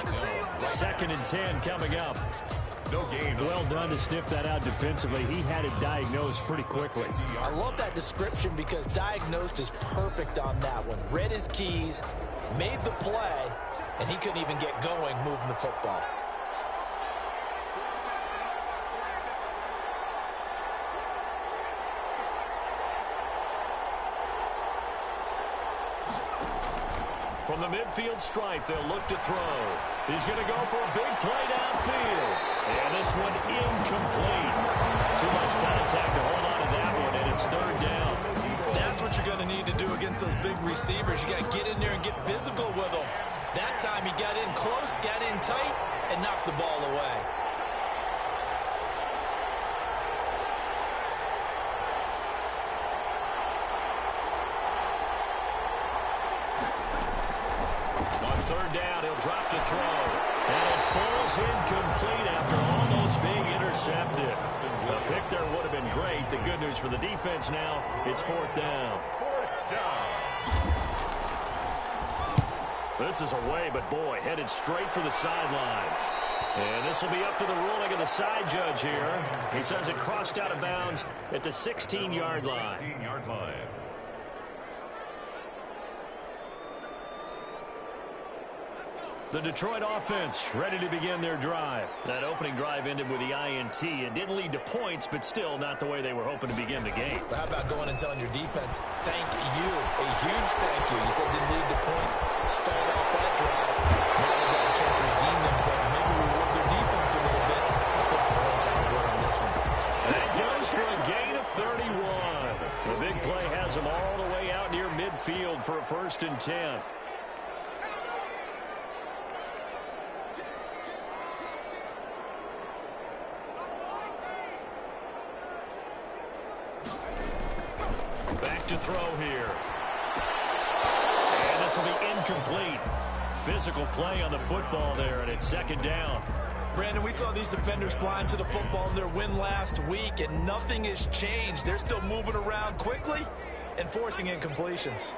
coverage. 2nd and 10 coming up. No gain. Well done to sniff that out defensively. He had it diagnosed pretty quickly. I love that description because diagnosed is perfect on that one. Read his keys, made the play, and he couldn't even get going moving the football. From the midfield stripe, they'll look to throw. He's going to go for a big play downfield. And this one incomplete. Too much contact to hold on to that one, and it's 3rd down. That's what you're going to need to do against those big receivers. You got to get in there and get physical with them. That time he got in close, got in tight, and knocked the ball away. On 3rd down, he'll drop to throw. And it falls incomplete after almost being intercepted. A pick there would have been great. The good news for the defense now, it's 4th down. This is away, but boy, headed straight for the sidelines. And this will be up to the ruling of the side judge here. He says it crossed out of bounds at the 16-yard line. 16-yard line. The Detroit offense ready to begin their drive. That opening drive ended with the INT. It didn't lead to points, but still not the way they were hoping to begin the game. But how about going and telling your defense, thank you, a huge thank you. You said it didn't lead to points. Start off that drive. Now they got a chance to redeem themselves. Maybe reward their defense a little bit. I'll put some points on the board on this one. That goes for a gain of 31. The big play has them all the way out near midfield for a 1st and 10. Back to throw here. And this will be incomplete. Physical play on the football there, and it's 2nd down. Brandon, we saw these defenders flying to the football in their win last week, and nothing has changed. They're still moving around quickly and forcing incompletions.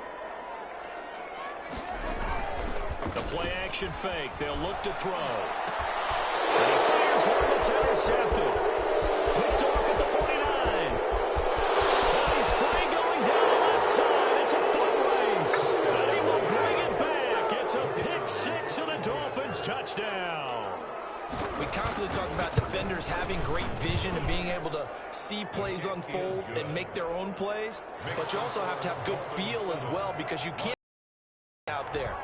The play action fake. They'll look to throw. And he fires one that's intercepted. Picked off at the 49. He's free going down the left side. It's a foot race. And he will bring it back. It's a pick 6 and a Dolphins touchdown. We constantly talk about defenders having great vision and being able to see plays unfold and make their own plays. But you also have to have good feel as well, because you can't out there.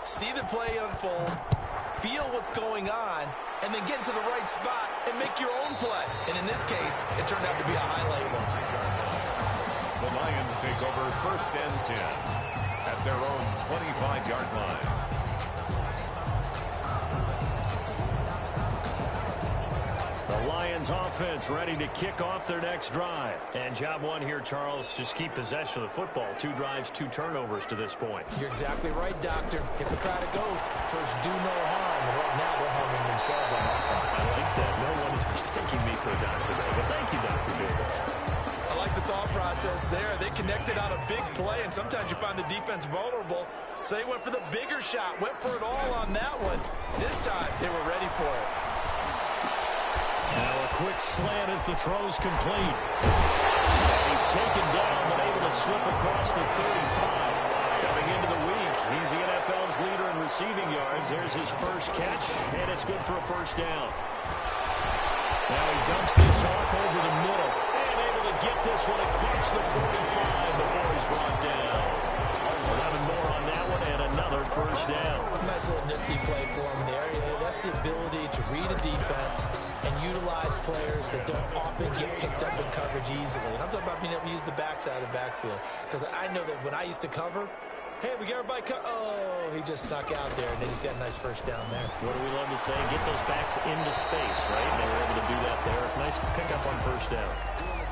See the play unfold, feel what's going on, and then get into the right spot and make your own play. And in this case, it turned out to be a highlight one. The Lions take over 1st and 10 at their own 25-yard line. The Lions offense ready to kick off their next drive. And job one here, Charles, just keep possession of the football. 2 drives, 2 turnovers to this point. You're exactly right, Doctor. Hippocratic oath. First, do no harm. And right now, they're harming themselves on that front. I like that. No one is mistaking me for a doctor there. But thank you, Dr. Davis. I like the thought process there. They connected on a big play, and sometimes you find the defense vulnerable. So they went for the bigger shot, went for it all on that one. This time, they were ready for it. Now a quick slant as the throw's complete. And he's taken down, but able to slip across the 35. Coming into the week, he's the NFL's leader in receiving yards. There's his first catch, and it's good for a 1st down. Now he dumps this off over the middle. And able to get this one across the 45 before he's brought down. 11 more on that one, and another 1st down. Nice little nifty play for him there. That's the ability to read a defense and utilize players that don't often get picked up in coverage easily. And I'm talking about being able to use the backside of the backfield. Because I know that when I used to cover, hey, we got everybody oh, he just snuck out there, and then he's got a nice 1st down there. What do we love to say? Get those backs into space, right? They were able to do that there. Nice pickup on 1st down.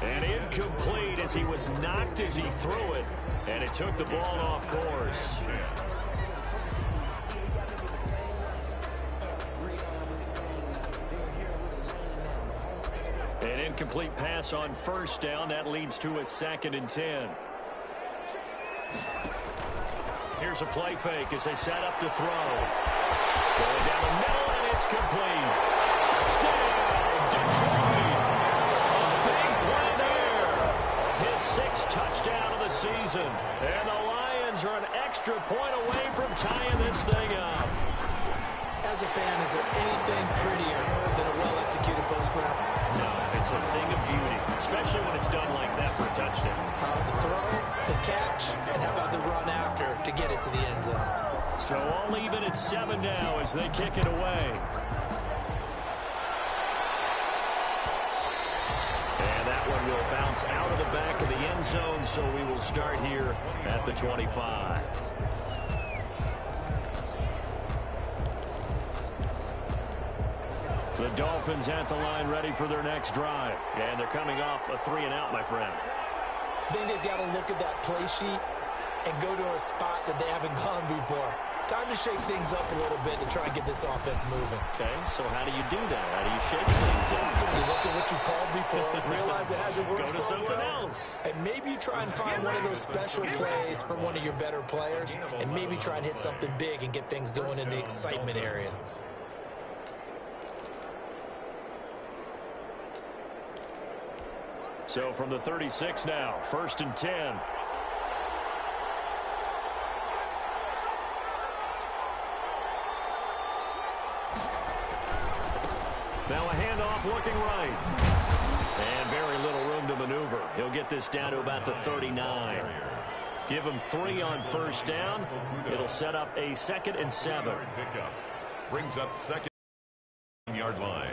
And incomplete as he was knocked as he threw it. And it took the ball off course. An incomplete pass on 1st down. That leads to a 2nd and 10. Here's Here's a play fake as they set up to throw. Going down the middle, and it's complete. Touchdown, Detroit. A big play there. His 6th touchdown of the season. And the Lions are an extra point away from tying this thing up. As a fan, is there anything prettier than a well-executed post route? No, it's a thing of beauty, especially when it's done like that for a touchdown. The throw, the catch, and how about the run after to get it to the end zone? So all even at 7 now as they kick it away. And that one will bounce out of the back of the end zone, so we will start here at the 25. The Dolphins at the line ready for their next drive. And they're coming off a 3-and-out, my friend. I think they've got to look at that play sheet and go to a spot that they haven't gone before. Time to shake things up a little bit to try and get this offense moving. Okay, so how do you do that? How do you shake things up? You look at what you called before, realize it hasn't worked Go to so something well, else. and maybe you try and find one of those special plays from one of your better players, and maybe try and hit something big and get things going in the excitement area. So from the 36 now, 1st and 10. Now a handoff looking right. And very little room to maneuver. He'll get this down to about the 39. Give him 3 on 1st down. It'll set up a 2nd and 7. Brings up 2nd yard line.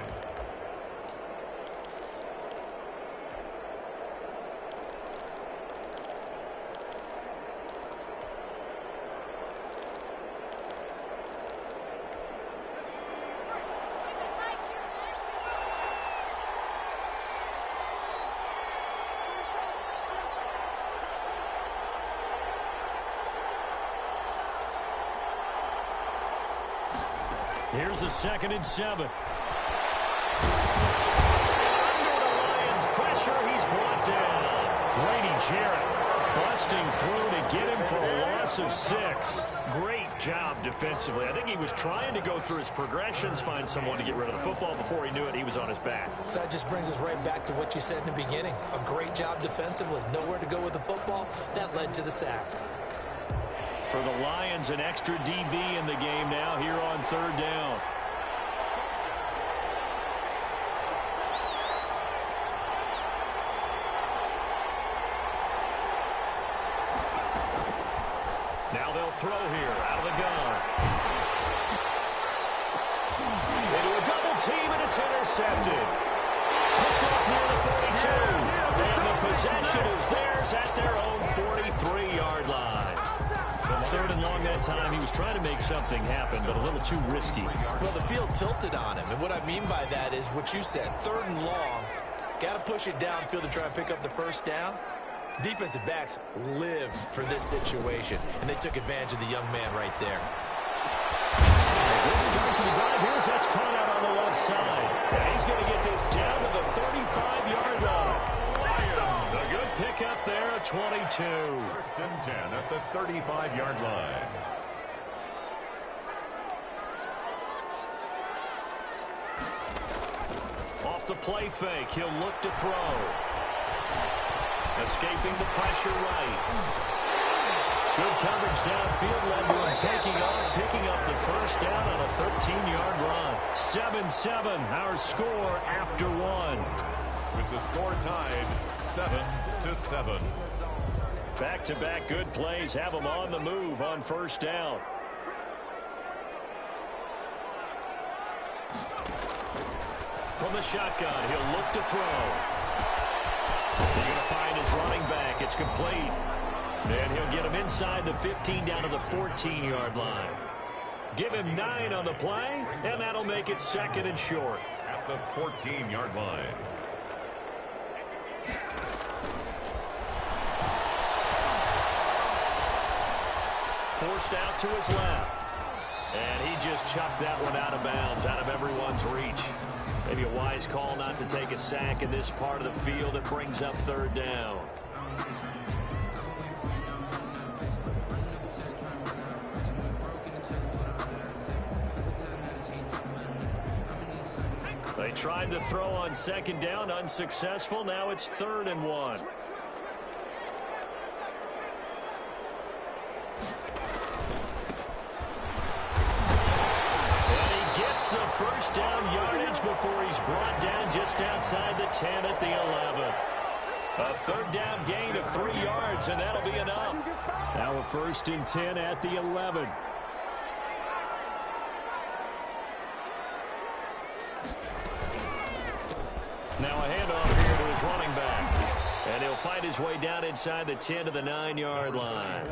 Here's a 2nd and 7. Under the Lions' pressure, he's brought down. Grady Jarrett busting through to get him for a loss of 6. Great job defensively. I think he was trying to go through his progressions, find someone to get rid of the football. Before he knew it, he was on his back. So that just brings us right back to what you said in the beginning. A great job defensively. Nowhere to go with the football. That led to the sack. For the Lions, an extra DB in the game now here on 3rd down. Now they'll throw here out of the gun. Into a double team, and it's intercepted. Picked off near the 42. And the possession is theirs at their own 43-yard line. 3rd and long that time. He was trying to make something happen, but a little too risky. Well, the field tilted on him, and what I mean by that is what you said. 3rd and long, got to push it downfield to try and pick up the 1st down. Defensive backs live for this situation, and they took advantage of the young man right there. A good start to the drive. Here's that's caught out on the left side. And he's going to get this down to the 35-yard line. A good pickup there at 22. 1st and 10 at the 35-yard line. Off the play fake, he'll look to throw. Escaping the pressure right. Good coverage downfield led to him taking off, picking up the 1st down on a 13-yard run. 7-7, our score after 1. With the score tied 7-7. Back-to-back good plays have him on the move on 1st down. From the shotgun, he'll look to throw. He's going to find his running back. It's complete. And he'll get him inside the 15 down to the 14-yard line. Give him 9 on the play, and that'll make it 2nd and short. At the 14-yard line. Forced out to his left. And he just chucked that one out of bounds, out of everyone's reach. Maybe a wise call not to take a sack in this part of the field. It brings up 3rd down. They tried to throw on second down, unsuccessful. Now it's 3rd and 1. And he gets the first down yardage before he's brought down just outside the 10 at the 11. A 3rd down gain of 3 yards, and that'll be enough. Now a 1st and 10 at the 11. Now a handoff here to his running back. And he'll find his way down inside the 10 to the 9-yard line.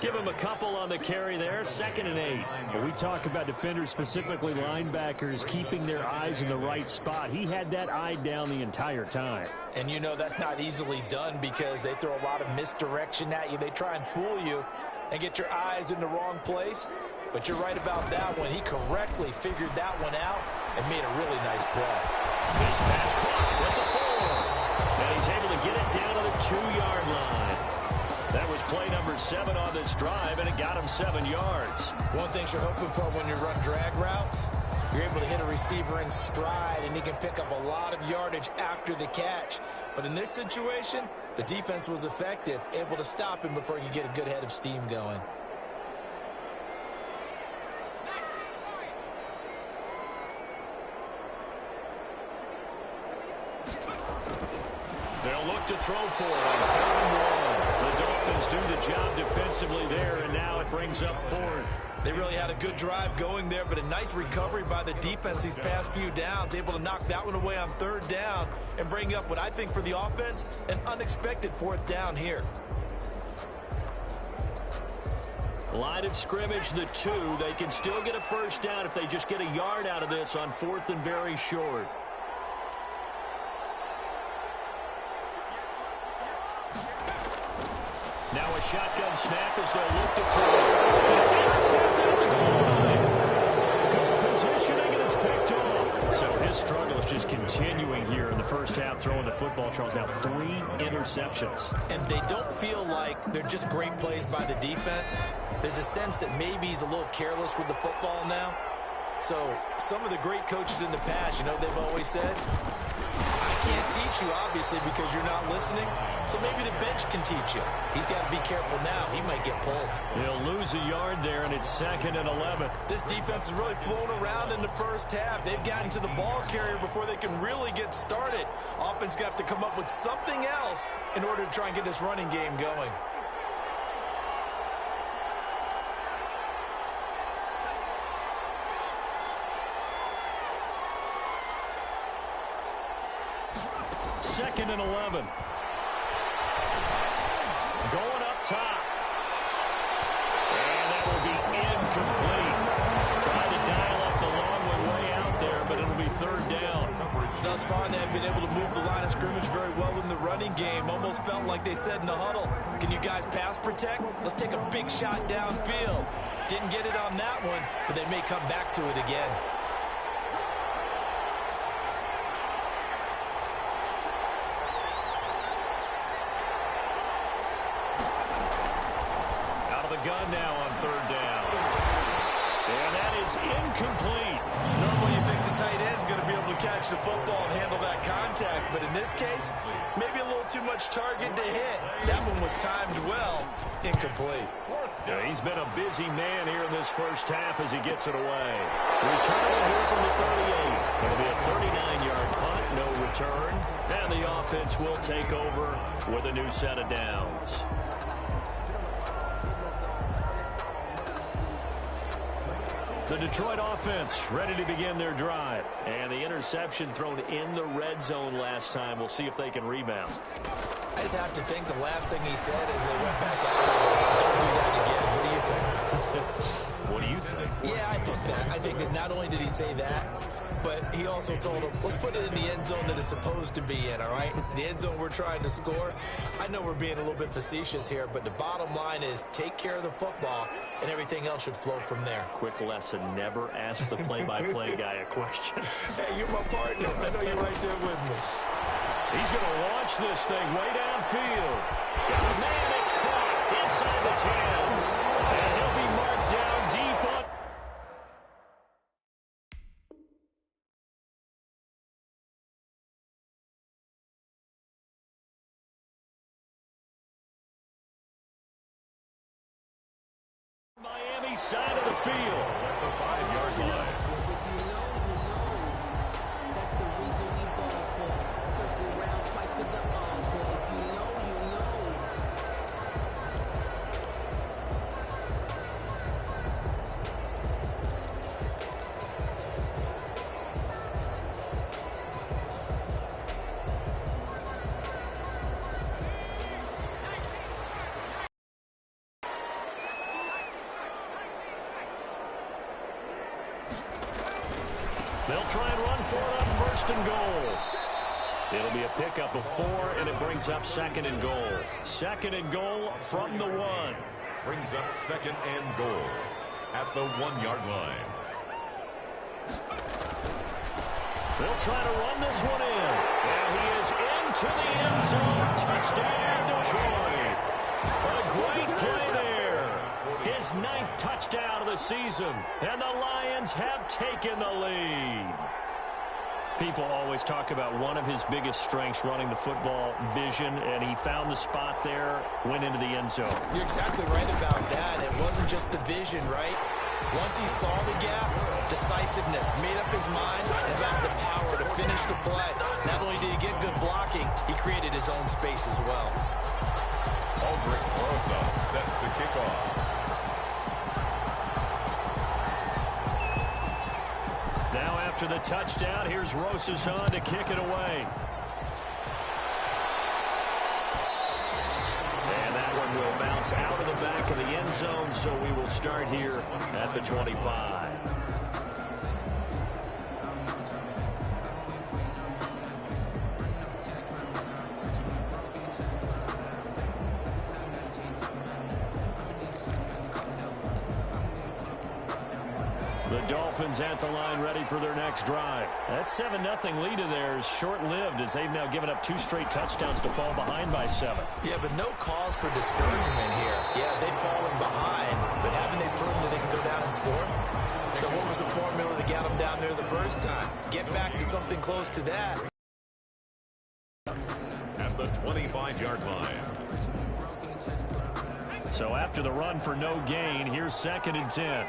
Give him a couple on the carry there. 2nd and 8. Well, we talk about defenders, specifically linebackers, keeping their eyes in the right spot. He had that eye down the entire time. And you know that's not easily done because they throw a lot of misdirection at you. They try and fool you and get your eyes in the wrong place. But you're right about that one. He correctly figured that one out and made a really nice play. This pass caught with the 4. And he's able to get it down to the 2-yard line. That was play number 7 on this drive, and it got him 7 yards. One thing you're hoping for when you run drag routes, you're able to hit a receiver in stride, and he can pick up a lot of yardage after the catch. But in this situation, the defense was effective, able to stop him before you get a good head of steam going. They'll look to throw for it on 3rd and 1. The Dolphins do the job defensively there, and now it brings up 4th. They really had a good drive going there, but a nice recovery by the defense these past few downs, able to knock that one away on 3rd down and bring up what I think for the offense, an unexpected 4th down here. Line of scrimmage, the 2. They can still get a 1st down if they just get a yard out of this on 4th and very short. Now a shotgun snap as they'll look to throw. It's intercepted at the goal line. Good positioning, and it's picked off. So his struggle is just continuing here in the first half, throwing the football. Charles, now 3 interceptions. And they don't feel like they're just great plays by the defense. There's a sense that maybe he's a little careless with the football now. So some of the great coaches in the past, you know, they've always said, I can't teach you, obviously, because you're not listening. So maybe the bench can teach you. He's got to be careful now. He might get pulled. He'll lose a yard there, and it's 2nd and 11. This defense has really flown around in the first half. They've gotten to the ball carrier before they can really get started. Offense got to come up with something else in order to try and get this running game going. Second and 11. Going up top. And that will be incomplete. Trying to dial up the long one way out there, but it'll be 3rd down. Thus far, they've been able to move the line of scrimmage very well in the running game. Almost felt like they said in the huddle, can you guys pass protect? Let's take a big shot downfield. Didn't get it on that one, but they may come back to it again. Gun now on 3rd down. And that is incomplete. Normally you think the tight end's going to be able to catch the football and handle that contact, but in this case, maybe a little too much target to hit. That one was timed well. Incomplete. Yeah, he's been a busy man here in this first half as he gets it away. Returning here from the 38. It'll be a 39-yard punt, no return. And the offense will take over with a new set of downs. The Detroit offense ready to begin their drive. And the interception thrown in the red zone last time. We'll see if they can rebound. I just have to think the last thing he said as they went back out there was, don't do that again. What do you think? What do you think? Yeah, I think that. I think that not only did he say that, but he also told him, let's put it in the end zone that it's supposed to be in, all right? The end zone we're trying to score. I know we're being a little bit facetious here, but the bottom line is take care of the football, and everything else should flow from there. Quick lesson, never ask the play-by-play guy a question. Hey, you're my partner. I know you're right there with me. He's going to launch this thing way downfield. Man, it's caught inside the 10. And he'll be marked down deep on east side of the field. At the 5-yard line. They'll try and run for it on first and goal. It'll be a pickup of 4, and it brings up second and goal. Second and goal from the 1. Brings up second and goal at the 1-yard line. They'll try to run this one in. And he is into the end zone. Touchdown, Detroit. A great play there. His 9th touchdown of the season. And the Lions have taken the lead. People always talk about one of his biggest strengths, running the football, vision, and he found the spot there, went into the end zone. You're exactly right about that. It wasn't just the vision, right? Once he saw the gap, decisiveness, made up his mind, and had the power to finish the play. Not only did he get good blocking, he created his own space as well. Aldrick Rosa set to kick off. Now after the touchdown, here's Rosas to kick it away. And that one will bounce out of the back of the end zone, so we will start here at the 25. The Dolphins at the line, ready for their next drive. That 7-0 lead of theirs short-lived, as they've now given up 2 straight touchdowns to fall behind by 7. Yeah, but no cause for discouragement here. Yeah, they've fallen behind, but haven't they proven that they can go down and score? So what was the formula that got them down there the first time? Get back to something close to that. At the 25-yard line. So after the run for no gain, here's 2nd and 10.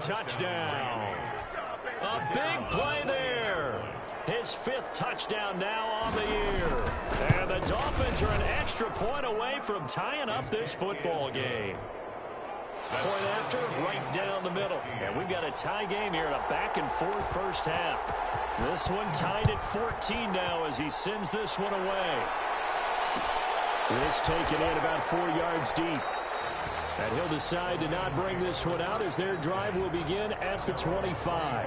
Touchdown. A big play there. His 5th touchdown now on the year. And the Dolphins are an extra point away from tying up this football game. Point after, right down the middle. And we've got a tie game here in a back-and-forth first half. This one tied at 14 now as he sends this one away. This taken in about 4 yards deep. And he'll decide to not bring this one out as their drive will begin at the 25.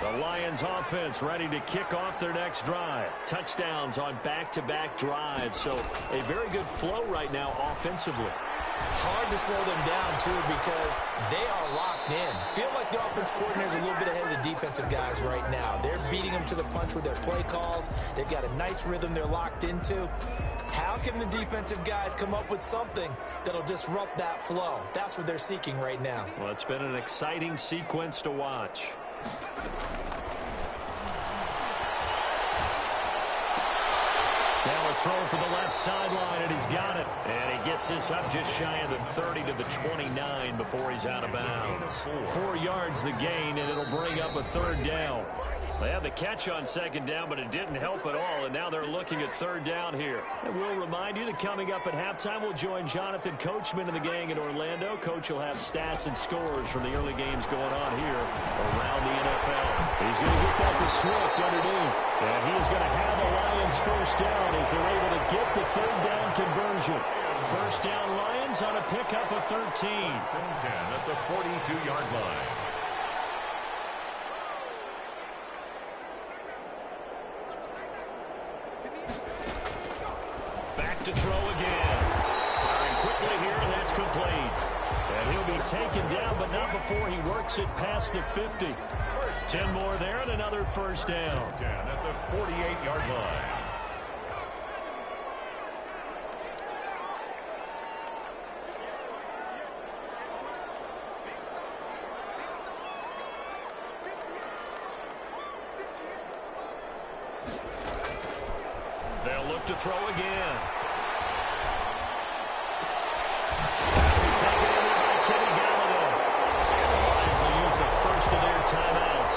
The Lions offense ready to kick off their next drive. Touchdowns on back-to-back drives. So a very good flow right now offensively. Hard to slow them down, too, because they are locked in. Feel like the offense coordinator is a little bit ahead of the defensive guys right now. They're beating them to the punch with their play calls. They've got a nice rhythm they're locked into. How can the defensive guys come up with something that'll disrupt that flow? That's what they're seeking right now. Well, it's been an exciting sequence to watch. Now a throw for the left sideline, and he's got it. And he gets this up just shy of the 30 to the 29 before he's out of bounds. 4 yards the gain, and it'll bring up a 3rd down. They had the catch on 2nd down, but it didn't help at all, and now they're looking at 3rd down here. And we'll remind you that coming up at halftime, we'll join Jonathan Coachman and the gang in Orlando. Coach will have stats and scores from the early games going on here around the NFL. He's going to get that to Swift underneath, and he's going to have the Lions first down as they're able to get the 3rd down conversion. First down Lions on a pickup of 13. 10 at the 42-yard line. To throw again. Firing quickly here, and that's complete. And he'll be taken down, but not before he works it past the 50. 2 10 more there and another first down. 10 at the 48-yard line. They'll look to throw again. Taken over by Kenny Galladay. The Lions will use the first of their timeouts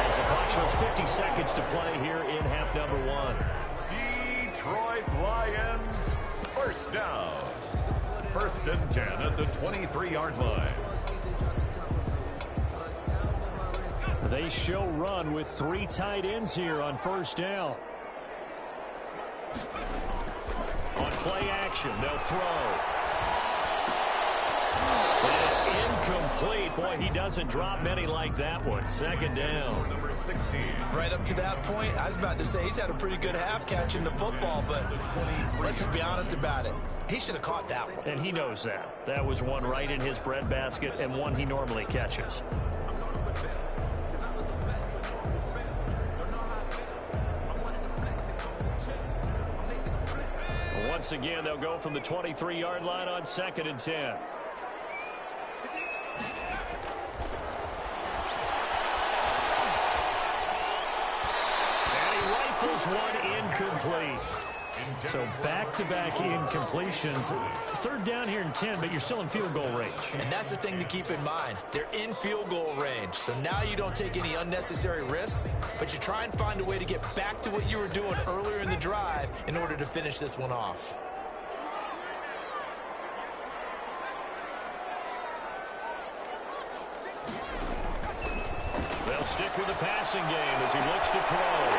as the clock shows 50 seconds to play here in half number 1. Detroit Lions, first down. 1st and 10 at the 23-yard line. They show run with 3 tight ends here on first down. On play action, they'll throw. And it's incomplete. Boy, he doesn't drop many like that one. 2nd down. Number 16. Right up to that point, I was about to say he's had a pretty good half catching the football, but let's just be honest about it. He should have caught that one. And he knows that. That was one right in his breadbasket and one he normally catches. Once again, they'll go from the 23-yard line on 2nd and 10. And he rifles one incomplete. So back-to-back incompletions. 3rd down here in 10, but you're still in field goal range. And that's the thing to keep in mind. They're in field goal range. So now you don't take any unnecessary risks, but you try and find a way to get back to what you were doing earlier in the drive in order to finish this one off. They'll stick with the passing game as he looks to throw.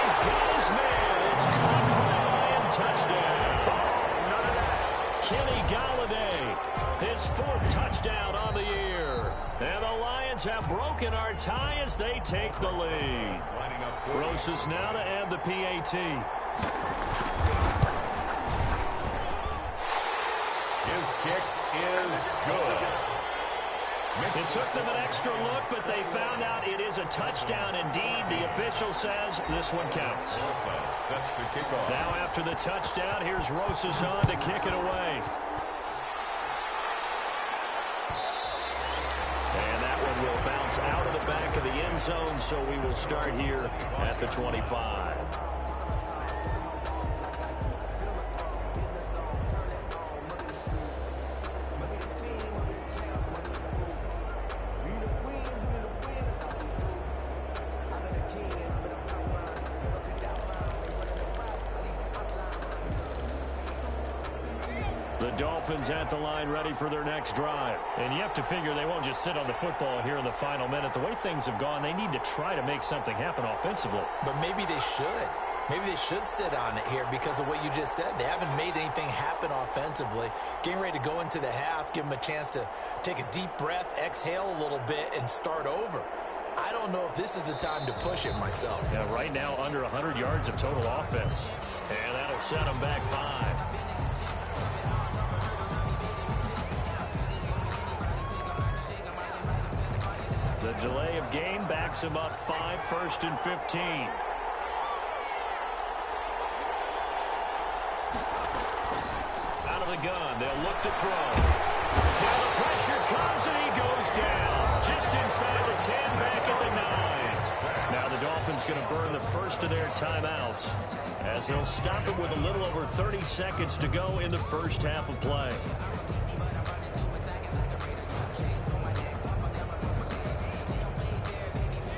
He's got his man. It's caught for a Lion touchdown. Kenny Galladay, his 4th touchdown on the year. And the Lions have broken our tie as they take the lead. Rosas now to add the PAT. His kick is good. It took them an extra look, but they found out it is a touchdown indeed. The official says this one counts. Set to kick off. Now after the touchdown, here's Rosas on to kick it away. And that one will bounce out of the back of the end zone, so we will start here at the 25. The Dolphins at the line ready for their next drive. And you have to figure they won't just sit on the football here in the final minute. The way things have gone, they need to try to make something happen offensively. But maybe they should. Maybe they should sit on it here because of what you just said. They haven't made anything happen offensively. Getting ready to go into the half, give them a chance to take a deep breath, exhale a little bit, and start over. I don't know if this is the time to push it myself. Yeah, right now under 100 yards of total offense. And that'll set them back 5. The delay of game backs him up 5, 1st and 15. Out of the gun, they'll look to throw. Now the pressure comes and he goes down. Just inside the 10, back at the 9. Now the Dolphins going to burn the first of their timeouts as they'll stop it with a little over 30 seconds to go in the first half of play.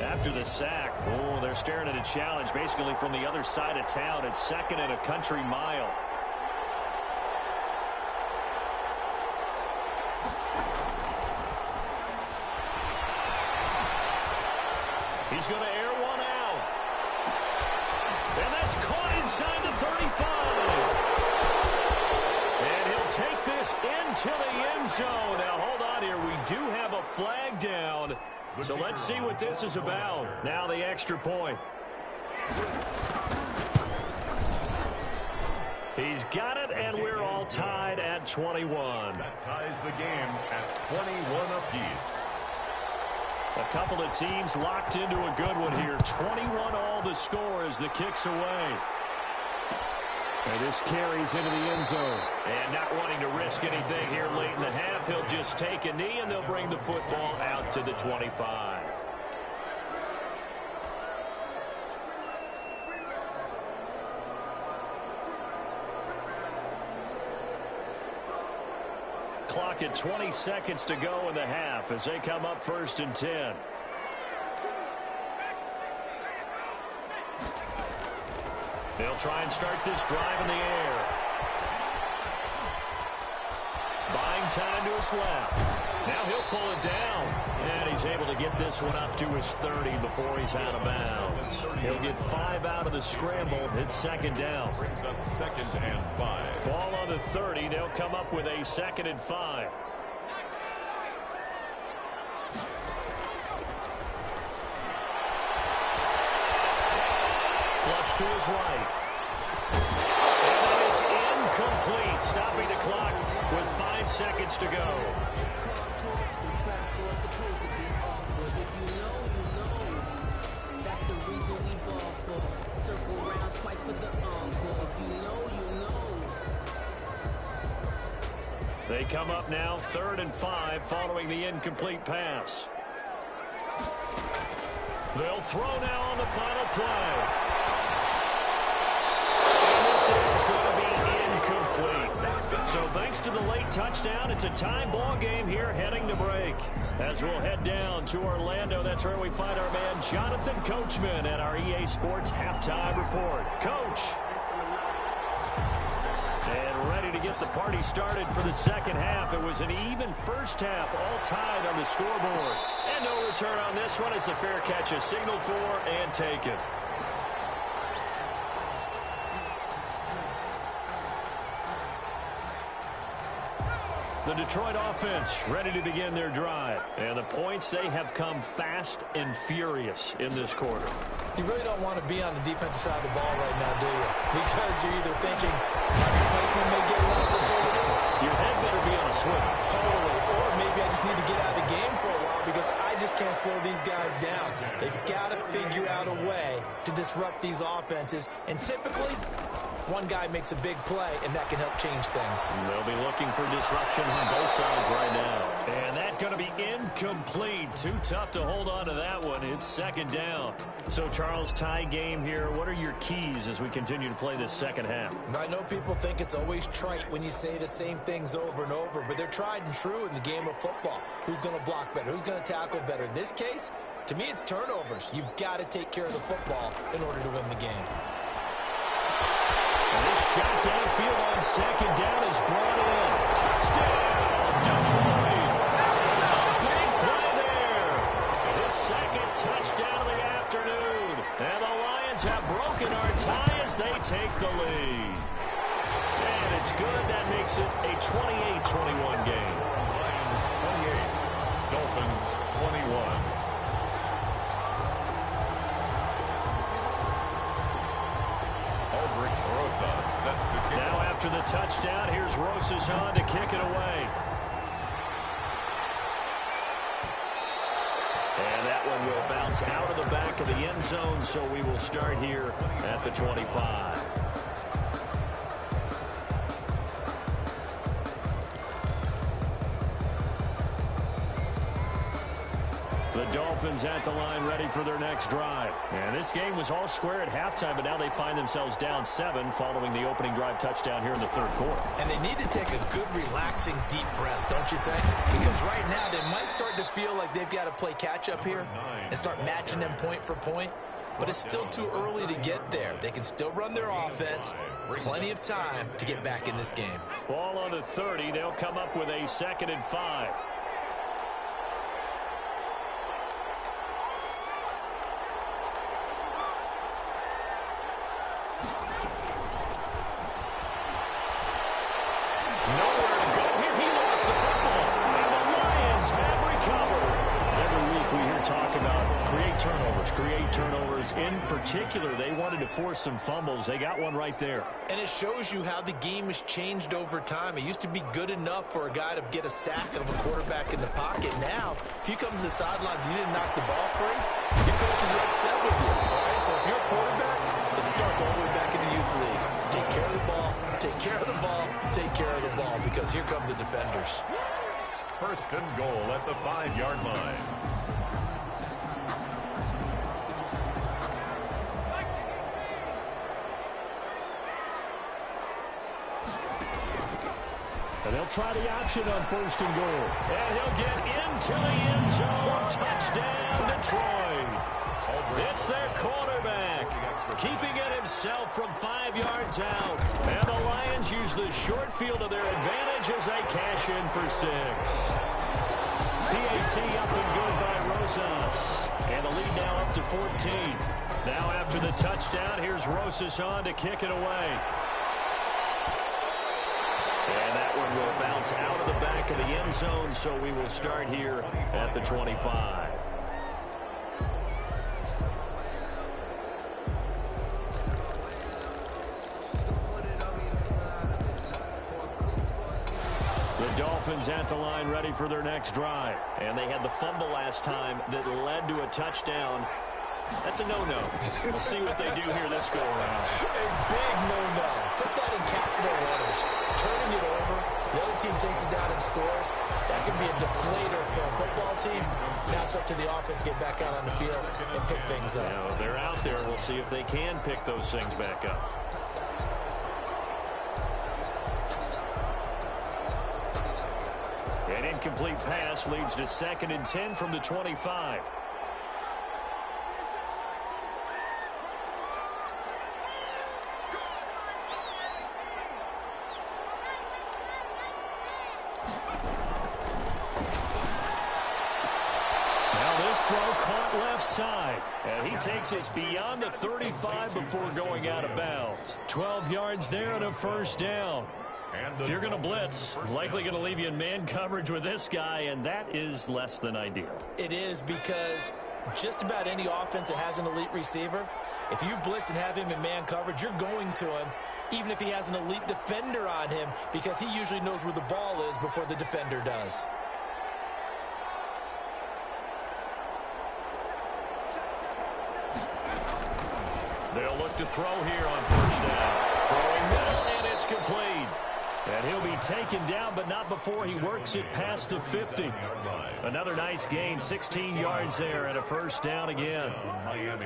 After the sack, they're staring at a challenge basically from the other side of town. It's 2nd and a country mile. He's going to air one out. And that's caught inside the 35. And he'll take this into the end zone. Now, hold on here. We do have a flag down. So let's see what this is about. Now the extra point. He's got it, and we're all tied at 21. That ties the game at 21 apiece. A couple of teams locked into a good one here. 21 all the score as the kick's away. And this carries into the end zone. And not wanting to risk anything here late in the half, he'll just take a knee, and they'll bring the football out to the 25. Clock at 20 seconds to go in the half as they come up 1st and 10. They'll try and start this drive in the air. Buying time to his left. Now he'll pull it down. And he's able to get this one up to his 30 before he's out of bounds. He'll get 5 out of the scramble. It's 2nd down. Brings up 2nd and 5. Ball on the 30. They'll come up with a 2nd and 5. Flush to his right. And that is incomplete. Stopping the clock with 5 seconds to go. They come up now 3rd and 5 following the incomplete pass. They'll throw now on the final play. And this is going to be incomplete. So thanks to the late touchdown, it's a tie ball game here heading to break. As we'll head down to Orlando, that's where we find our man Jonathan Coachman at our EA Sports Halftime Report. Coach. And ready to get the party started for the 2nd half. It was an even first half, all tied on the scoreboard. And no return on this one as the fair catch is signaled for and taken. The Detroit offense ready to begin their drive. And the points, they have come fast and furious in this quarter. You really don't want to be on the defensive side of the ball right now, do you? Because you're either thinking, my replacement may get an opportunity. Your head better be on a swivel. Totally. Or maybe I just need to get out of the game for a while because I just can't slow these guys down. They've got to figure out a way to disrupt these offenses. And typically, one guy makes a big play, and that can help change things. And they'll be looking for disruption on both sides right now. And that's going to be incomplete. Too tough to hold on to that one. It's 2nd down. So, Charles, tie game here. What are your keys as we continue to play this 2nd half? I know people think it's always trite when you say the same things over and over, but they're tried and true in the game of football. Who's going to block better? Who's going to tackle better? In this case, to me, it's turnovers. You've got to take care of the football in order to win the game. And this shot downfield on 2nd down is brought in. Touchdown, Detroit. Big play there. His 2nd touchdown of the afternoon. And the Lions have broken our tie as they take the lead. And it's good. That makes it a 28-21 game. Lions 28, Dolphins 21. Set to kick. Now after the touchdown, here's Rosas on to kick it away. And that one will bounce out of the back of the end zone, so we will start here at the 25. The Dolphins at the line ready for their next drive. And this game was all square at halftime, but now they find themselves down 7 following the opening drive touchdown here in the 3rd quarter. And they need to take a good, relaxing, deep breath, don't you think? Because right now they might start to feel like they've got to play catch-up here and start matching them point for point. But it's still too early to get there. They can still run their offense. Plenty of time to get back in this game. Ball on the 30. They'll come up with a 2nd and 5. Talk about create turnovers, create turnovers. In particular, they wanted to force some fumbles. They got one right there. And it shows you how the game has changed over time. It used to be good enough for a guy to get a sack of a quarterback in the pocket. Now, if you come to the sidelines and you didn't knock the ball free, your coaches are upset with you. All right, so if you're a quarterback, it starts all the way back in the youth leagues. Take care of the ball, take care of the ball, take care of the ball, because here come the defenders. First and goal at the 5-yard line. And they'll try the option on first and goal. And he'll get into the end zone. Touchdown, Detroit. It's their quarterback, keeping it himself from 5 yards out. And the Lions use the short field to their advantage as they cash in for 6. PAT up and good by Rosas. And the lead now up to 14. Now after the touchdown, here's Rosas on to kick it away. And that one will bounce out of the back of the end zone, so we will start here at the 25. The Dolphins at the line ready for their next drive. And they had the fumble last time that led to a touchdown. That's a no-no. We'll see what they do here this go-around. A big no-no. Put that in capital letters. Turning it over, the other team takes it down and scores. That can be a deflator for a football team. Now it's up to the offense to get back out on the field and pick things up. Now, they're out there. We'll see if they can pick those things back up. An incomplete pass leads to 2nd and 10 from the 25. Caught left side, and he takes us beyond the 35 before going out of bounds. 12 yards there and a first down. If you're going to blitz, likely going to leave you in man coverage with this guy, and that is less than ideal. It is, because just about any offense that has an elite receiver, if you blitz and have him in man coverage, you're going to him, even if he has an elite defender on him, because he usually knows where the ball is before the defender does. They'll look to throw here on first down. Throwing middle, and it's complete. And he'll be taken down, but not before he works it past the 50. Another nice gain, 16 yards there, and a first down again. Miami.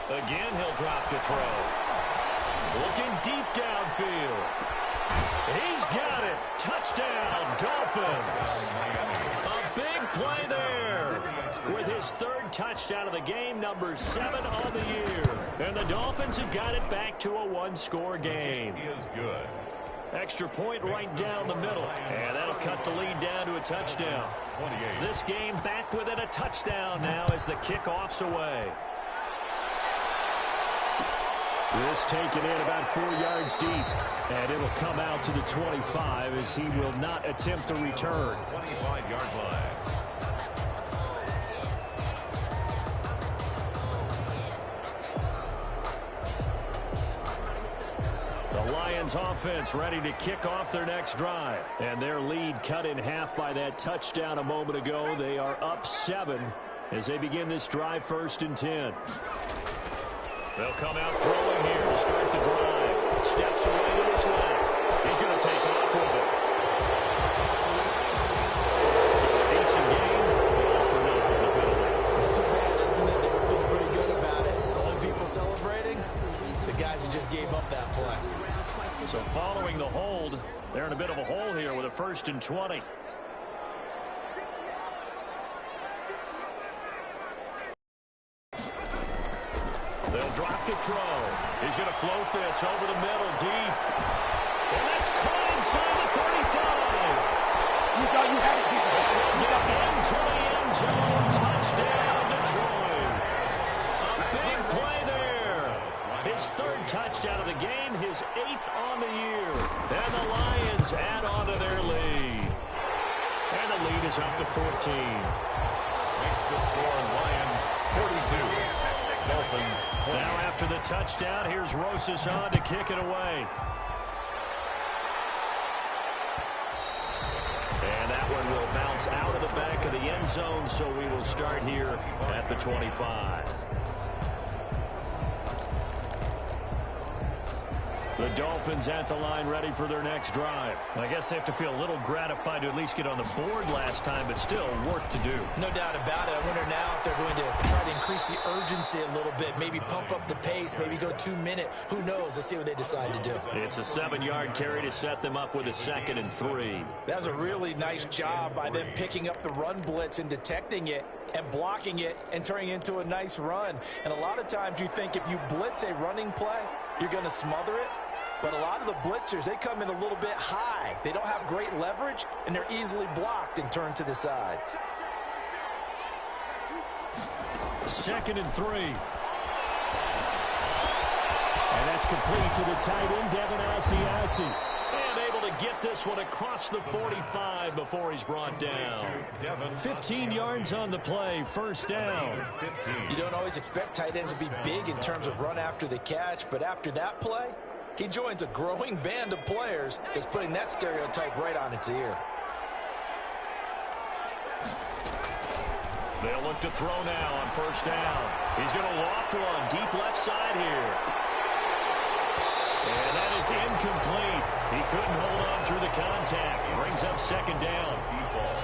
Again, he'll drop to throw. Looking deep downfield. He's got it. Touchdown, Dolphins. A big play there. With his 3rd touchdown of the game, number 7 on the year. And the Dolphins have got it back to a 1-score game. He is good. Extra point right down the middle. And that'll cut the lead down to a touchdown. 28. This game back within a touchdown now as the kickoff's away. This taken in about 4 yards deep. And it'll come out to the 25 as he will not attempt to return. 25-yard line. The Lions offense ready to kick off their next drive. And their lead cut in half by that touchdown a moment ago. They are up 7 as they begin this drive, 1st and 10. They'll come out throwing here to start the drive. Steps away to his left. He's going to take off with it. So a decent game, all for nothing, the penalty. It's too bad, isn't it? They were feeling pretty good about it. Only people celebrating, the guys who just gave up that play. So following the hold, they're in a bit of a hole here with a 1st and 20. They'll drop to throw. He's going to float this over the middle, deep. And that's caught inside the 35. You thought you had it, people. Get into the end zone. Touchdown, Detroit. A big play there. And the Lions add on to their lead. And the lead is up to 14. Makes the score Lions 42. Dolphins 20. Now after the touchdown, here's Rosas on to kick it away. And that one will bounce out of the back of the end zone, so we will start here at the 25. The Dolphins at the line ready for their next drive. I guess they have to feel a little gratified to at least get on the board last time, but still work to do. No doubt about it. I wonder now if they're going to try to increase the urgency a little bit, maybe pump up the pace, maybe go 2-minute. Who knows? Let's see what they decide to do. It's a 7-yard carry to set them up with a 2nd and 3. That was a really nice job by them picking up the run blitz and detecting it and blocking it and turning it into a nice run. And a lot of times you think if you blitz a running play, you're going to smother it. But a lot of the blitzers, they come in a little bit high. They don't have great leverage, and they're easily blocked and turned to the side. 2nd and 3. And that's complete to the tight end, Devin Asiasi. And able to get this one across the 45 before he's brought down. 15 yards on the play, 1st down. You don't always expect tight ends to be big in terms of run after the catch, but after that play, he joins a growing band of players that's putting that stereotype right on its ear. They'll look to throw now on 1st down. He's going to loft one deep left side here. And that is incomplete. He couldn't hold on through the contact. Brings up 2nd down.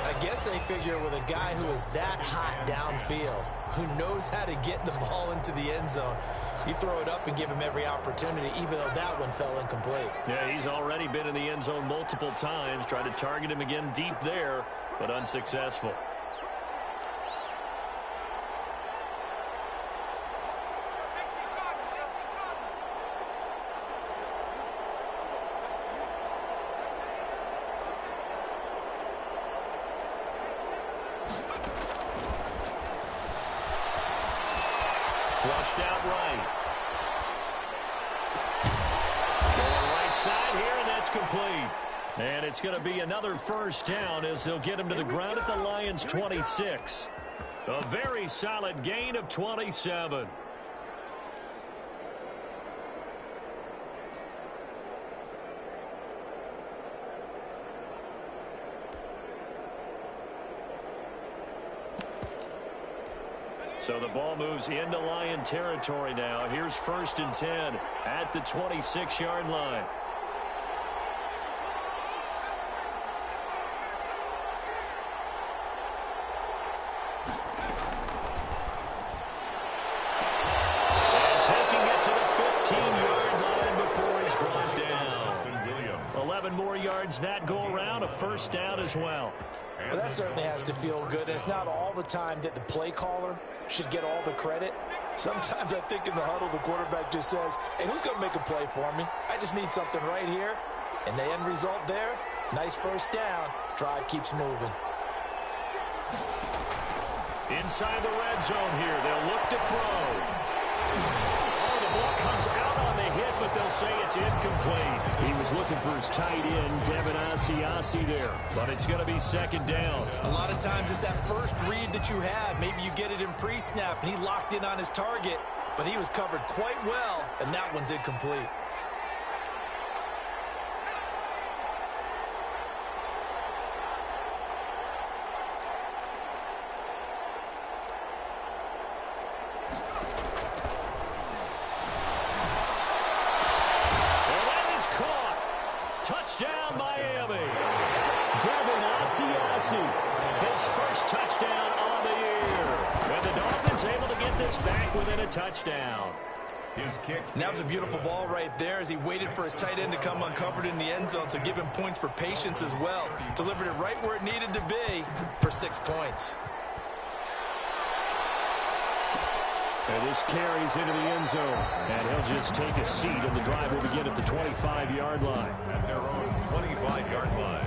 I guess they figure with a guy who is that hot downfield, who knows how to get the ball into the end zone, you throw it up and give him every opportunity, even though that one fell incomplete. Yeah, he's already been in the end zone multiple times. Tried to target him again deep there, but unsuccessful. Flushed out right. Going right side here, and that's complete. And it's going to be another 1st down as they'll get him to the ground at the Lions' 26. A very solid gain of 27. So the ball moves into Lion territory now. Here's 1st and 10 at the 26-yard line. And taking it to the 15-yard line before he's brought down. 11 more yards that go around, a 1st down as well. Well, that certainly has to feel good. And it's not all the time that the play caller should get all the credit. Sometimes I think in the huddle, the quarterback just says, hey, who's going to make a play for me? I just need something right here. And the end result there, nice 1st down. Drive keeps moving. Inside the red zone here, they'll look to throw. Oh, the ball comes out on the hit, but they'll say it's incomplete. He was looking for his tight end, Devin Asiasi there, but it's going to be 2nd down. A lot of times it's that first read that you have. Maybe you get it in pre-snap, and he locked in on his target, but he was covered quite well, and that one's incomplete. Touchdown, Miami. Devin Asiasi, his 1st touchdown on the year. And the Dolphins able to get this back within a touchdown. His kick. And that was a beautiful ball right there as he waited for his tight end to come uncovered in the end zone, so give him points for patience as well. Delivered it right where it needed to be for 6 points. And this carries into the end zone. And he'll just take a seat, and the drive will begin at the 25-yard line. At their own 25-yard line.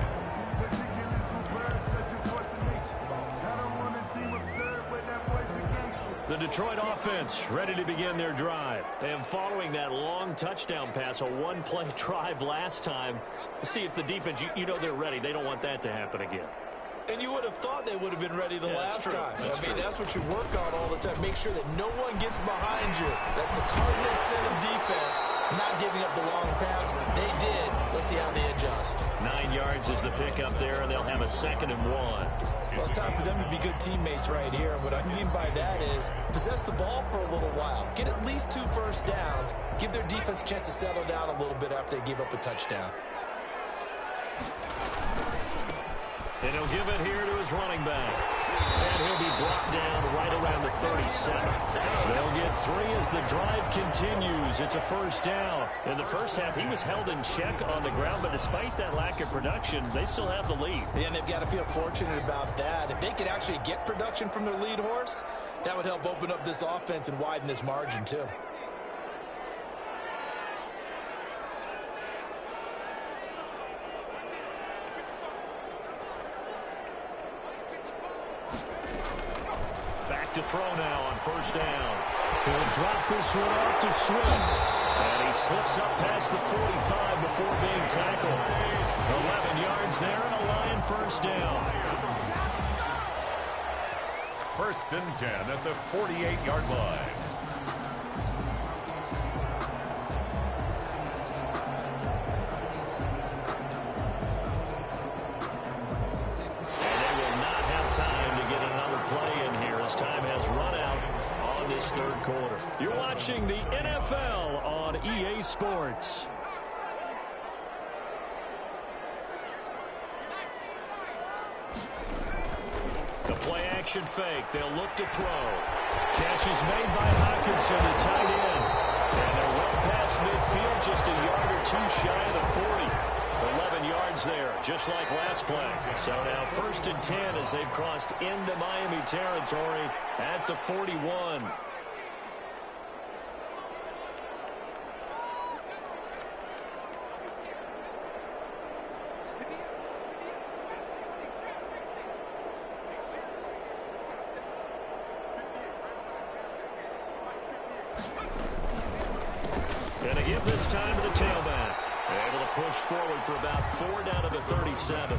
The Detroit offense ready to begin their drive. And following that long touchdown pass, a one-play drive last time, see if the defense, you know they're ready. They don't want that to happen again. And you would have thought they would have been ready the last time. That's what you work on all the time. Make sure that no one gets behind you. That's the cardinal sin of defense, not giving up the long pass. They did. Let's see how they adjust. 9 yards is the pickup there, and they'll have a 2nd and 1. Well, it's time for them to be good teammates right here. And what I mean by that is possess the ball for a little while. Get at least 2 first downs. Give their defense a chance to settle down a little bit after they give up a touchdown. And he'll give it here to his running back. And he'll be brought down right around the 37. They'll get 3 as the drive continues. It's a first down. In the first half, he was held in check on the ground, but despite that lack of production, they still have the lead. And they've got to feel fortunate about that. If they could actually get production from their lead horse, that would help open up this offense and widen this margin too. To throw now on first down. He'll drop this one off to Swift. And he slips up past the 45 before being tackled. 11 yards there and a Lion first down. 1st and 10 at the 48-yard line. Third quarter. You're watching the NFL on EA Sports. The play action fake. They'll look to throw. Catch is made by Hockenson, the tight end. And they're well past midfield, just a yard or 2 shy of the 40. 11 yards there, just like last play. So now 1st and 10 as they've crossed into Miami territory at the 41. And a give this time to the tailback. Able to push forward for about 4 down to the 37.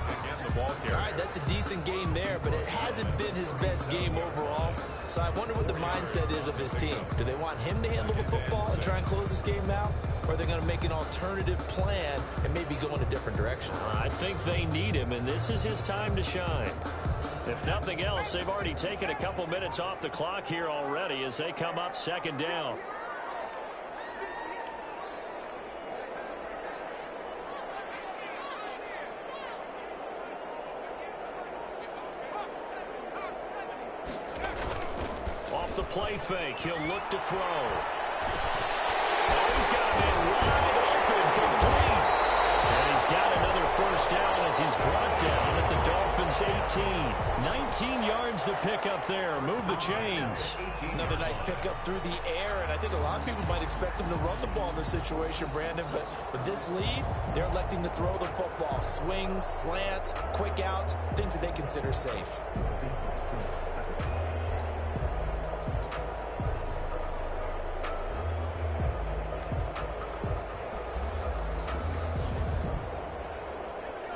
All right, that's a decent game there, but it hasn't been his best game overall. So I wonder what the mindset is of his team. Do they want him to handle the football and try and close this game out? Or are they going to make an alternative plan and maybe go in a different direction? I think they need him, and this is his time to shine. If nothing else, they've already taken a couple minutes off the clock here already as they come up 2nd down. The play fake. He'll look to throw. Oh, he's got a man wide open, complete. And he's got another first down as he's brought down at the Dolphins' 18. 19 yards the pickup there. Move the chains. Another nice pickup through the air, and I think a lot of people might expect them to run the ball in this situation, Brandon, but with this lead, they're electing to throw the football. Swings, slants, quick outs, things that they consider safe.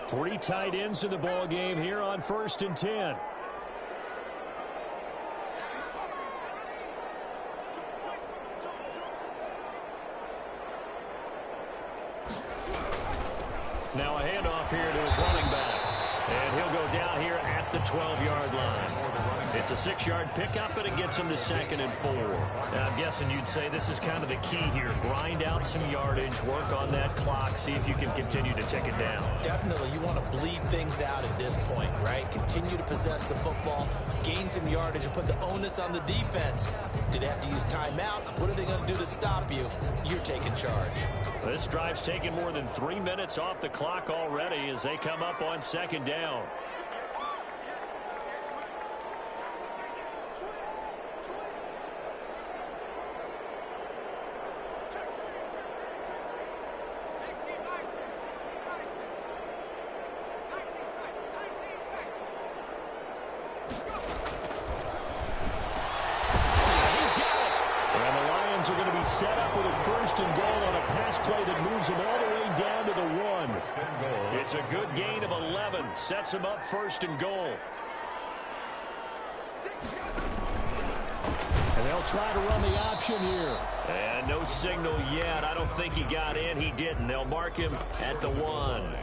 Three tight ends in the ball game here on 1st and 10. Now a handoff here to his running back. And he'll go down here at the 12-yard line. It's a 6-yard pickup, and it gets him to 2nd and 4. Now, I'm guessing you'd say this is kind of the key here. Grind out some yardage, work on that clock, see if you can continue to tick it down. Definitely. You want to bleed things out at this point, right? Continue to possess the football, gain some yardage, and put the onus on the defense. Do they have to use timeouts? What are they going to do to stop you? You're taking charge. This drive's taken more than 3 minutes off the clock already as they come up on 2nd down. he's set up with a 1st and goal on a pass play that moves him all the way down to the 1. It's a good gain of 11. Sets him up 1st and goal. And they'll try to run the option here. And no signal yet. I don't think he got in. He didn't. They'll mark him at the 1.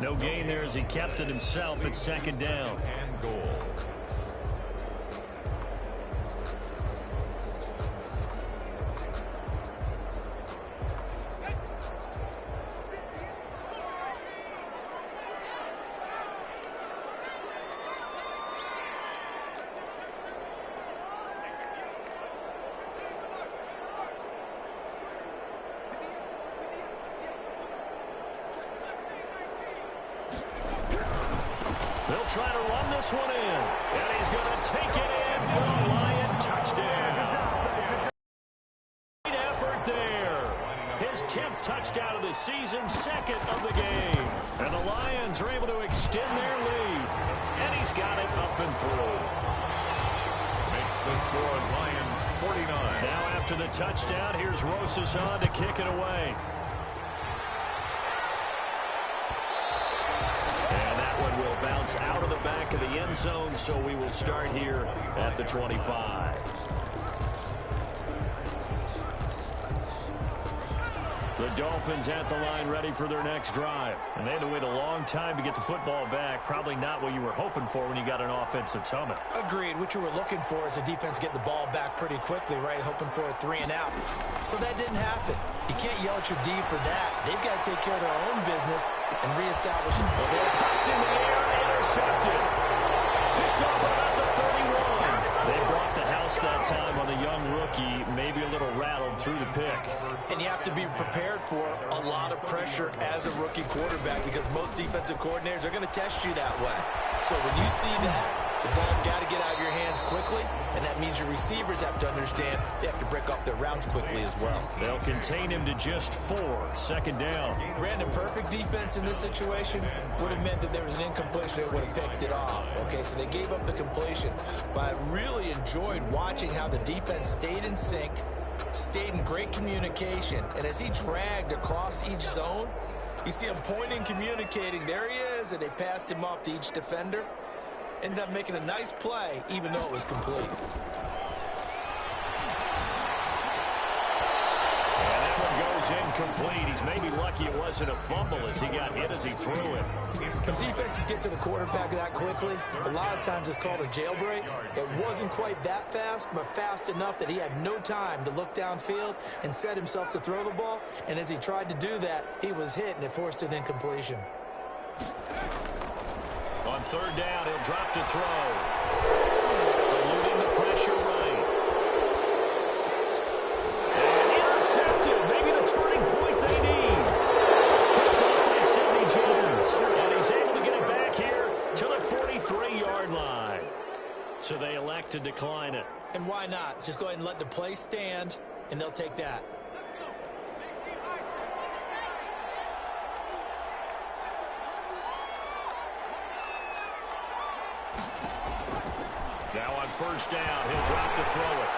No gain there as he kept it himself at 2nd down. And goal. They'll try to run this one in. And he's going to take it in for a Lion touchdown. Great effort there. His 10th touchdown of the season, 2nd of the game. And the Lions are able to extend their lead. And he's got it up and through. Makes the score Lions 49. Now after the touchdown, here's Rosas on to kick it away. Bounce out of the back of the end zone, so we will start here at the 25. The Dolphins at the line ready for their next drive. And they had to wait a long time to get the football back. Probably not what you were hoping for when you got an offense that's humming. Agreed. What you were looking for is a defense getting the ball back pretty quickly, right? Hoping for a 3 and out. So that didn't happen. You can't yell at your D for that. They've got to take care of their own business and reestablish it. Popped in the air, intercepted. Picked off about the 31. They brought the house that time on the young rookie, maybe a little rattled through the pick. And you have to be prepared for a lot of pressure as a rookie quarterback because most defensive coordinators are going to test you that way. So when you see that, the ball's got to get out of your hands quickly, and that means your receivers have to understand they have to break off their routes quickly as well. They'll contain him to just 4, 2nd down. Brandon, perfect defense in this situation would have meant that there was an incompletion that would have picked it off. Okay, so they gave up the completion, but I really enjoyed watching how the defense stayed in sync, stayed in great communication, and as he dragged across each zone, you see him pointing, communicating. There he is, and they passed him off to each defender. Ended up making a nice play, even though it was complete. And that one goes incomplete. He's maybe lucky it wasn't a fumble as he got hit as he threw it. When defenses get to the quarterback that quickly, a lot of times it's called a jailbreak. It wasn't quite that fast, but fast enough that he had no time to look downfield and set himself to throw the ball. And as he tried to do that, he was hit, and it forced an incompletion. On 3rd down, he'll drop to throw. Eluding the pressure right. And intercepted. Maybe the turning point they need. Picked up by Sidney Jones. And he's able to get it back here to the 43-yard line. So they elect to decline it. And why not? Just go ahead and let the play stand, and they'll take that. Now on 1st down, he'll drop to throw it.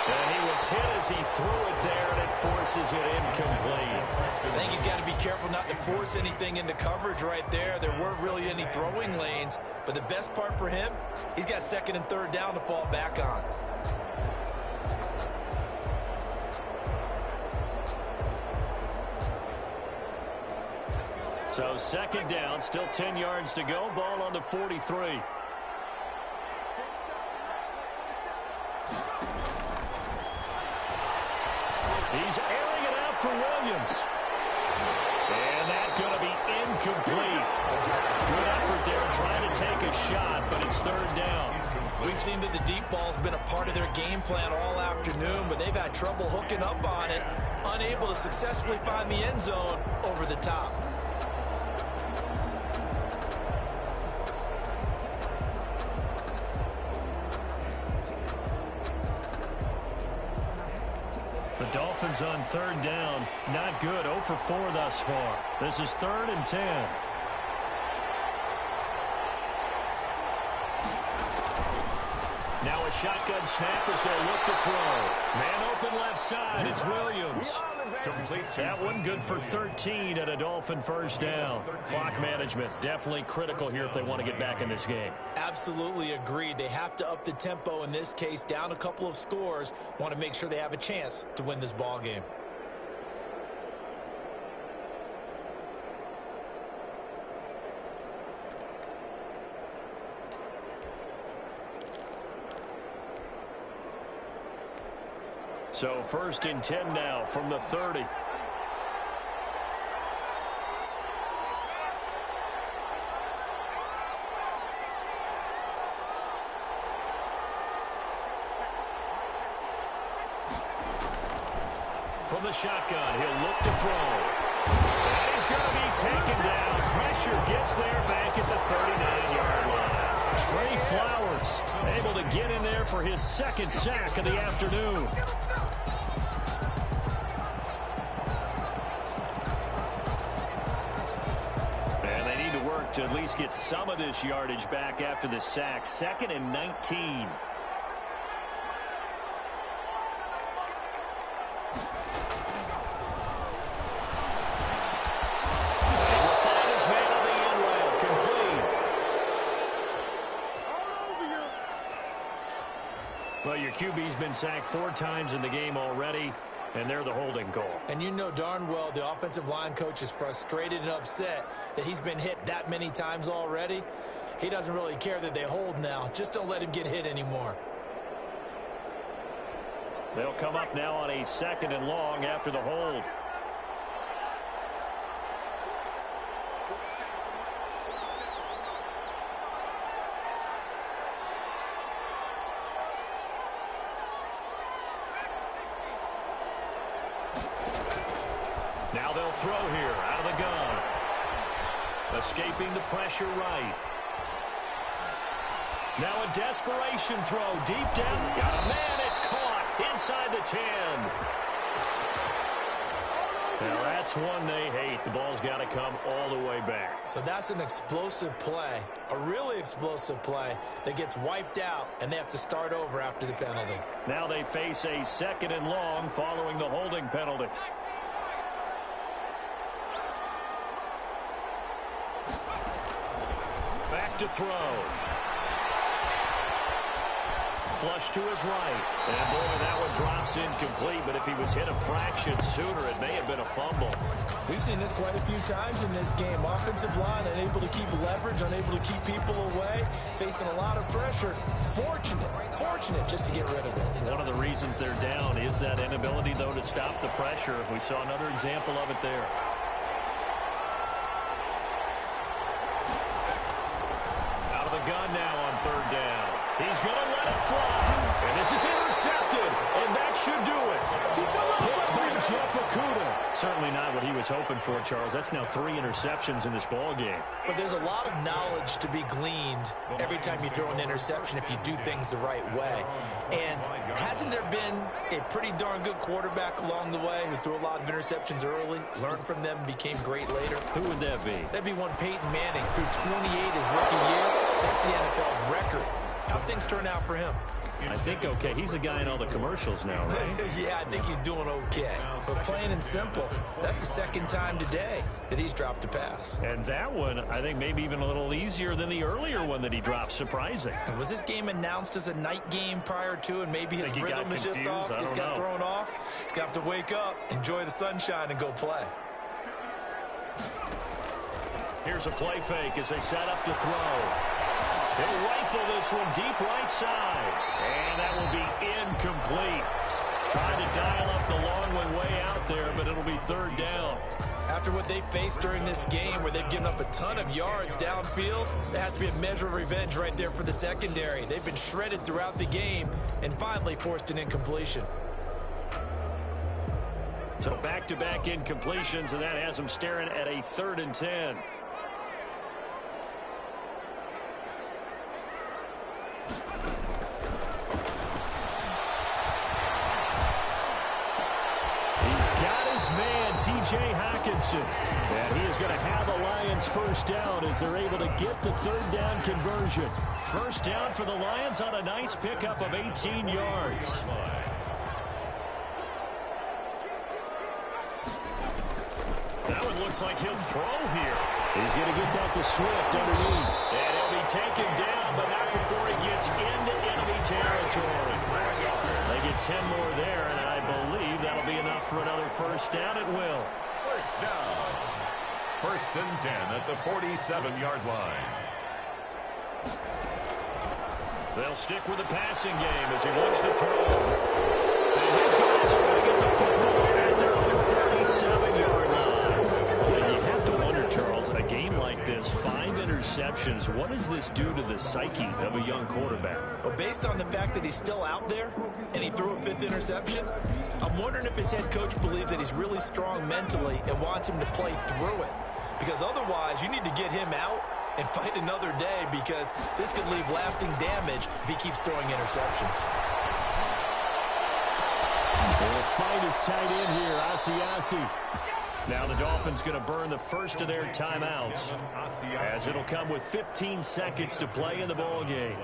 And he was hit as he threw it there, and it forces it incomplete. I think he's got to be careful not to force anything into coverage right there. There weren't really any throwing lanes, but the best part for him, he's got 2nd and 3rd down to fall back on. So 2nd down, still 10 yards to go. Ball on the 43. He's airing it out for Williams. And that's going to be incomplete. Good effort there trying to take a shot, but it's 3rd down. We've seen that the deep ball's been a part of their game plan all afternoon, but they've had trouble hooking up on it, unable to successfully find the end zone over the top. The Dolphins on 3rd down. Not good. 0 for 4 thus far. This is 3rd and 10. Now a shotgun snap as they'll look to throw. Man open left side. It's Williams. That one good for 13 and a Dolphin first down. Clock management definitely critical here if they want to get back in this game. Absolutely agreed. They have to up the tempo in this case, down a couple of scores. Want to make sure they have a chance to win this ball game. So 1st and 10 now from the 30. From the shotgun, he'll look to throw. And he's going to be taken down. Pressure gets there back at the 39-yard line. Trey Flowers able to get in there for his 2nd sack of the afternoon. And they need to work to at least get some of this yardage back after the sack. 2nd and 19. Well, your QB's been sacked 4 times in the game already, and they're the holding call. And you know darn well the offensive line coach is frustrated and upset that he's been hit that many times already. He doesn't really care that they hold now. Just don't let him get hit anymore. They'll come up now on a 2nd and long after the hold. Now they'll throw here out of the gun. Escaping the pressure right. Now a desperation throw deep down. Got a man. It's caught inside the 10. Now that's one they hate. The ball's got to come all the way back. So that's an explosive play, a really explosive play that gets wiped out, and they have to start over after the penalty. Now they face a 2nd and long following the holding penalty. Back to throw. Flush to his right. And boy, that one drops incomplete. But if he was hit a fraction sooner, it may have been a fumble. We've seen this quite a few times in this game. Offensive line unable to keep leverage, unable to keep people away, facing a lot of pressure. Fortunate just to get rid of it. One of the reasons they're down is that inability, though, to stop the pressure. We saw another example of it there. Out of the gun now on 3rd down. He's going to let it fly. And this is intercepted. And that should do it. Picked by Jeff Okudah. Certainly not what he was hoping for, Charles. That's now 3 interceptions in this ball game. But there's a lot of knowledge to be gleaned every time you throw an interception if you do things the right way. And hasn't there been a pretty darn good quarterback along the way who threw a lot of interceptions early, learned from them, became great later? Who would that be? That'd be one Peyton Manning. Threw 28 his rookie year. That's the NFL record. How'd things turn out for him? I think okay. He's a guy in all the commercials now, right? Yeah, I think he's doing okay. But plain and simple, that's the 2nd time today that he's dropped a pass. And that one, I think maybe even a little easier than the earlier one that he dropped. Surprising. Was this game announced as a night game prior to, and maybe his rhythm is just off? He's got thrown off. He's going to have to wake up, enjoy the sunshine, and go play. Here's a play fake as they set up to throw. He'll rifle this one deep right side. And that will be incomplete. Trying to dial up the long one way out there, but it'll be 3rd down. After what they faced during this game where they've given up a ton of yards downfield, there has to be a measure of revenge right there for the secondary. They've been shredded throughout the game and finally forced an incompletion. So back-to-back incompletions, and that has them staring at a 3rd and 10. T.J. Hockenson. And he is going to have a Lions first down as they're able to get the third down conversion. First down for the Lions on a nice pickup of 18 yards. That one looks like he'll throw here. He's going to get that to Swift underneath. And he'll be taken down, but not before he gets into enemy territory. They get 10 more there, and I believe that'll be enough for another first down. It will. First down. First and 10 at the 47-yard line. They'll stick with the passing game as he looks to throw. And his guys are going to get the football at their own 37-yard line. And you have to wonder, Charles, a game like this, 5 interceptions, what does this do to the psyche of a young quarterback? Well, based on the fact that he's still out there and he threw a 5th interception, I'm wondering if his head coach believes that he's really strong mentally and wants him to play through it. Because otherwise, you need to get him out and fight another day, because this could leave lasting damage if he keeps throwing interceptions. The fight is tight in here. Asiasi. Now the Dolphins going to burn the first of their timeouts, as it'll come with 15 seconds to play in the ball game.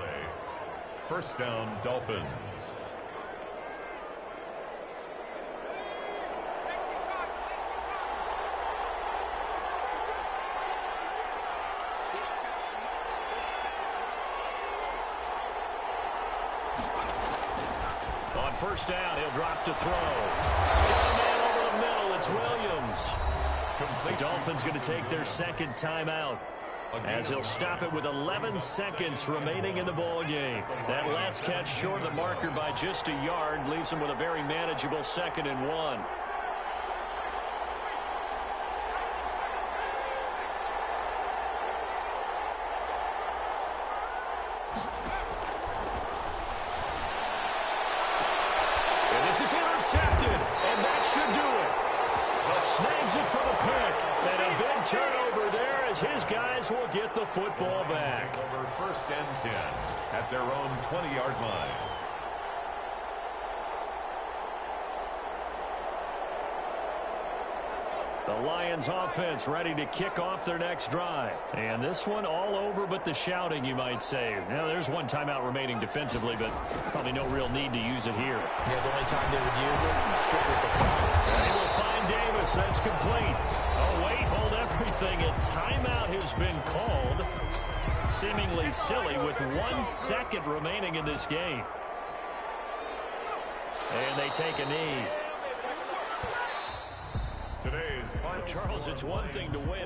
First down, Dolphins. On first down, he'll drop to throw. Got a man over the middle. It's Williams. The Dolphins going to take their second timeout, as he'll stop it with 11 seconds remaining in the ball game. That last catch short of the marker by just a yard leaves him with a very manageable 2nd and 1. And this is intercepted, and that should do it. Snags it for the pick, and a big turnover there as his guys will get the football back. Over first and 10 at their own 20-yard line. The Lions offense ready to kick off their next drive. And this one all over but the shouting, you might say. Now, there's one timeout remaining defensively, but probably no real need to use it here. Yeah, the only time they would use it, strictly for fun. They will find Davis. That's complete. Oh, wait, hold everything. A timeout has been called. Seemingly silly with 1 second remaining in this game. And they take a knee. Today's final Charles, it's one thing to win.